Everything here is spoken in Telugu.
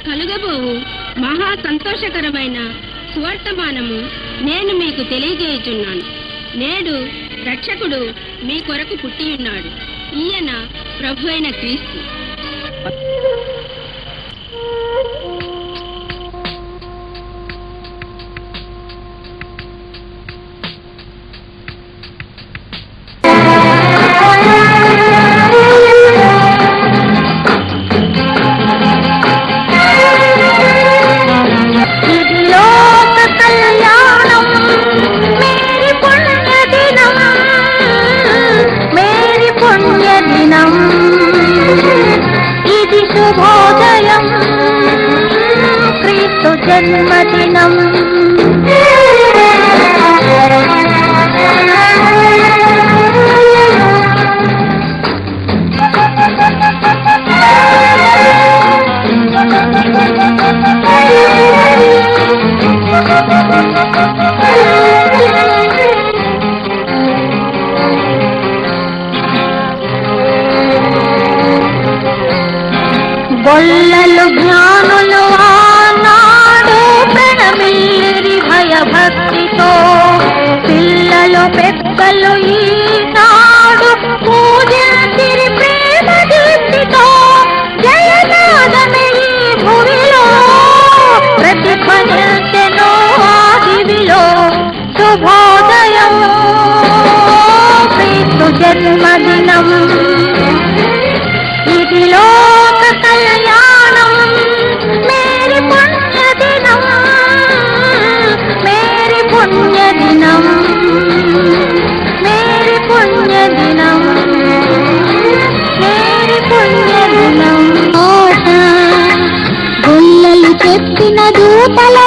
కలుగబోవు మహా సంతోషకరమైన సువర్తమానము నేను మీకు తెలియజేయుచున్నాను. నేడు రక్షకుడు మీ కొరకు పుట్టియున్నాడు. ఈయన ప్రభు అయిన క్రీస్తు. శుభోదయం క్రీస్తు జన్మదినం. గొల్లలు జ్ఞానులు ఆనాడు ప్రణమిల్లిరి భయభక్తితో, పిల్లలు పెద్దలు ఈనాడు పూజించిరి ప్రేమ దీప్తితో. జయనాదమే ఈ భూమిలో ప్రతిధ్వనించెను ఆ దివిలో. శుభోదయం క్రీస్తు జన్మదినం. ఇది లోక కళ్యాణం మేరీ పుణ్యదినం, మేరీ పుణ్యదినం, మేరీ పుణ్యదినం, మేరీ పుణ్యదినం. గొల్లలు చెప్పిన దూతల